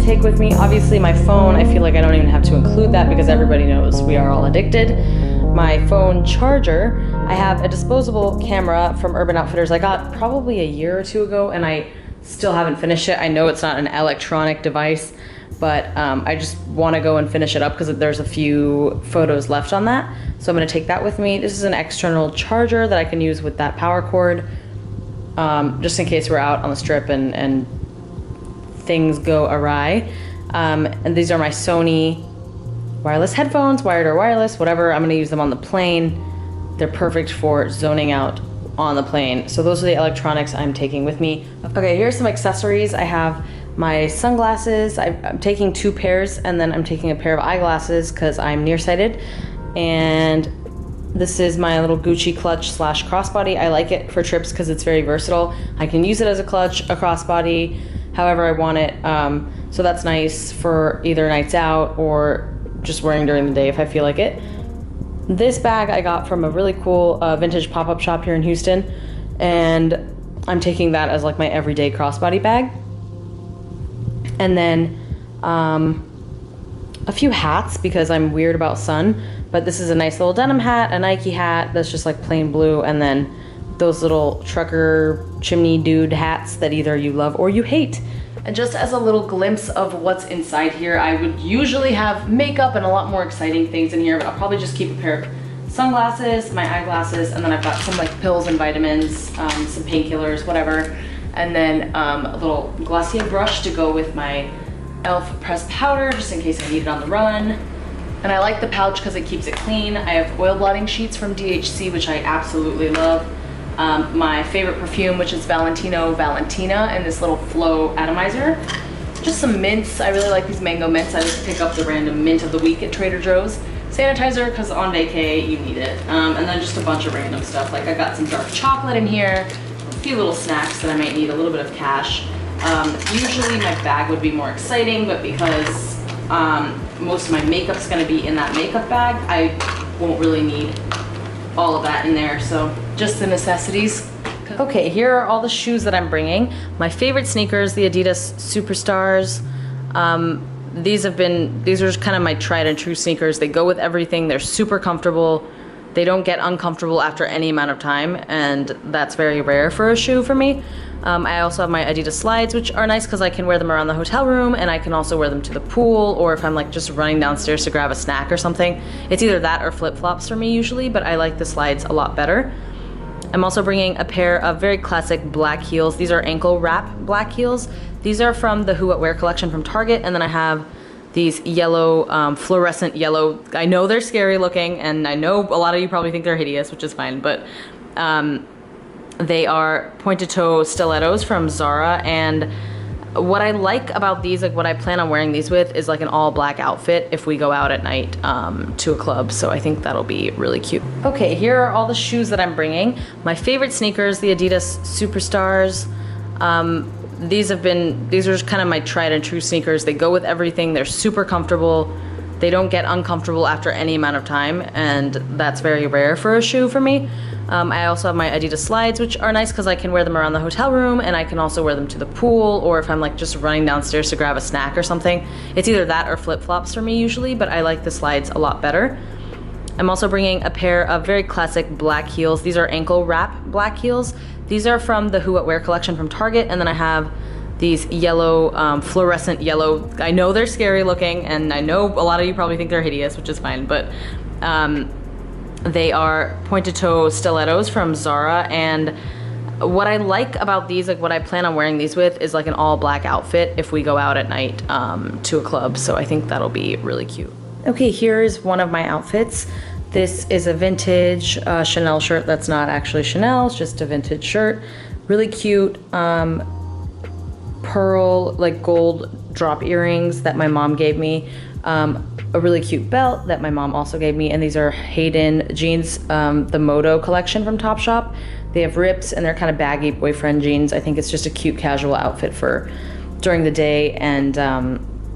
take with me. Obviously my phone, I feel like I don't even have to include that because everybody knows we are all addicted. My phone charger, I have a disposable camera from Urban Outfitters I got probably a year or two ago, and I still haven't finished it. I know it's not an electronic device, but I just want to go and finish it up because there's a few photos left on that. So I'm going to take that with me. This is an external charger that I can use with that power cord, just in case we're out on the strip and things go awry. And these are my Sony wireless headphones, wired or wireless, whatever. I'm going to use them on the plane. They're perfect for zoning out on the plane. So those are the electronics I'm taking with me. Okay, here's some accessories. I have my sunglasses. I'm taking 2 pairs, and then I'm taking a pair of eyeglasses because I'm nearsighted. And this is my little Gucci clutch slash crossbody. I like it for trips because it's very versatile. I can use it as a clutch, a crossbody, however I want it. So that's nice for either nights out or just wearing during the day if I feel like it. This bag I got from a really cool vintage pop-up shop here in Houston, and I'm taking that as like my everyday crossbody bag. And then a few hats because I'm weird about sun, but this is a nice little denim hat, a Nike hat that's just like plain blue, and then those little trucker chimney dude hats that either you love or you hate. And just as a little glimpse of what's inside here, I would usually have makeup and a lot more exciting things in here, but I'll probably just keep a pair of sunglasses, my eyeglasses, and then I've got some like pills and vitamins, some painkillers, whatever. And then a little Glossier brush to go with my e.l.f. pressed powder, just in case I need it on the run. And I like the pouch because it keeps it clean. I have oil blotting sheets from DHC, which I absolutely love. My favorite perfume, which is Valentino Valentina, and this little Flow atomizer. Just some mints. I really like these mango mints. I just pick up the random mint of the week at Trader Joe's. Sanitizer, because on vacay, you need it. And then just a bunch of random stuff. Like I got some dark chocolate in here, a few little snacks that I might need, a little bit of cash. Usually my bag would be more exciting, but because most of my makeup's gonna be in that makeup bag, I won't really need all of that in there, so just the necessities. Okay, here are all the shoes that I'm bringing. My favorite sneakers, the Adidas Superstars. These are just kind of my tried and true sneakers. They go with everything. They're super comfortable. They don't get uncomfortable after any amount of time, and that's very rare for a shoe for me. I also have my Adidas Slides, which are nice because I can wear them around the hotel room, and I can also wear them to the pool, or if I'm like just running downstairs to grab a snack or something. It's either that or flip-flops for me usually, but I like the slides a lot better. I'm also bringing a pair of very classic black heels. These are ankle wrap black heels. These are from the Who What Wear collection from Target, and then I have these yellow, fluorescent yellow. I know they're scary looking, and I know a lot of you probably think they're hideous, which is fine, but they are pointed toe stilettos from Zara, and what I like about these, like what I plan on wearing these with, is like an all black outfit if we go out at night to a club, so I think that'll be really cute. Okay, here are all the shoes that I'm bringing. My favorite sneakers, the Adidas Superstars. These are just kind of my tried and true sneakers. They go with everything. They're super comfortable. They don't get uncomfortable after any amount of time, and that's very rare for a shoe for me. I also have my Adidas Slides, which are nice because I can wear them around the hotel room, and I can also wear them to the pool, or if I'm like just running downstairs to grab a snack or something. It's either that or flip-flops for me usually, but I like the slides a lot better. I'm also bringing a pair of very classic black heels. These are ankle wrap black heels. These are from the Who What Wear collection from Target, and then I have these yellow, fluorescent yellow. I know they're scary looking, and I know a lot of you probably think they're hideous, which is fine, but they are pointed toe stilettos from Zara, and what I like about these, like what I plan on wearing these with, is like an all black outfit if we go out at night to a club, so I think that'll be really cute. Okay, here's one of my outfits. This is a vintage Chanel shirt that's not actually Chanel, it's just a vintage shirt. Really cute pearl, like gold drop earrings that my mom gave me. A really cute belt that my mom also gave me, and these are Hayden jeans, the Moto collection from Topshop. They have rips and they're kind of baggy boyfriend jeans. I think it's just a cute casual outfit for during the day, and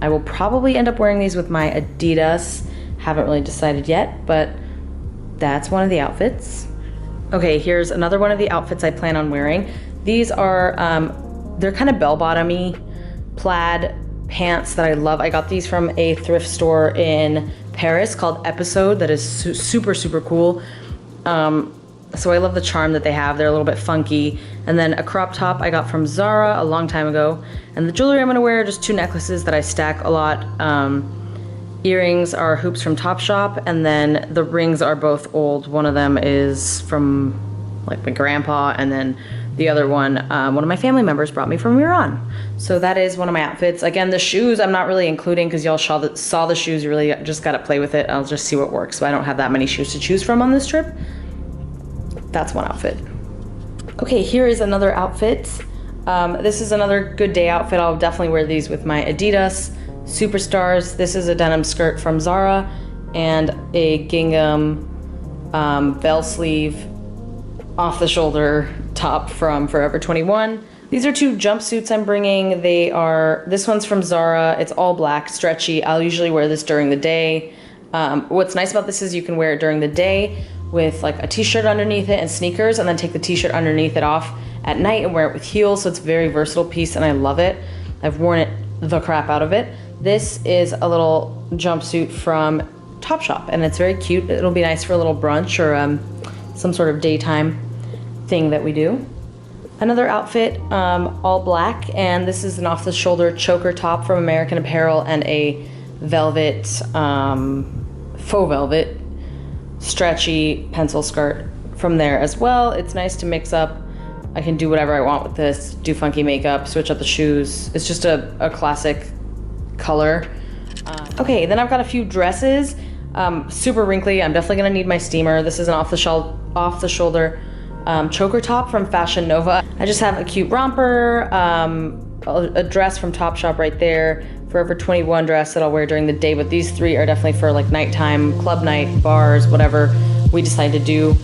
I will probably end up wearing these with my Adidas. Haven't really decided yet, but that's one of the outfits. Okay, here's another one of the outfits I plan on wearing. These are, they're kind of bell-bottom-y plaid pants that I love. I got these from a thrift store in Paris called Episode that is super, super cool. So I love the charm that they have. They're a little bit funky. And then a crop top I got from Zara a long time ago. And the jewelry I'm gonna wear are just 2 necklaces that I stack a lot. Earrings are hoops from Topshop, and then the rings are both old. One of them is from like my grandpa, and then the other one of my family members brought me from Iran. So that is one of my outfits. Again, the shoes I'm not really including because y'all saw the shoes. You really just gotta play with it. I'll just see what works. So I don't have that many shoes to choose from on this trip. That's one outfit. Okay, here is another outfit. This is another good day outfit. I'll definitely wear these with my Adidas Superstars. This is a denim skirt from Zara and a gingham bell sleeve off the shoulder top from Forever 21. These are 2 jumpsuits I'm bringing. This one's from Zara. It's all black, stretchy. I'll usually wear this during the day. What's nice about this is you can wear it during the day with like a t-shirt underneath it and sneakers, and then take the t-shirt underneath it off at night and wear it with heels. So it's a very versatile piece and I love it. I've worn it the crap out of it. This is a little jumpsuit from Topshop and it's very cute. It'll be nice for a little brunch or some sort of daytime thing that we do. Another outfit, all black, and this is an off-the-shoulder choker top from American Apparel and a velvet, faux velvet, stretchy pencil skirt from there as well. It's nice to mix up. I can do whatever I want with this, do funky makeup, switch up the shoes. It's just a classic color. Okay, then I've got a few dresses, super wrinkly. I'm definitely gonna need my steamer. This is an off-the-shoulder choker top from Fashion Nova. I just have a cute romper, a dress from Topshop right there, Forever 21 dress that I'll wear during the day, but these 3 are definitely for like nighttime, club night, bars, whatever we decide to do.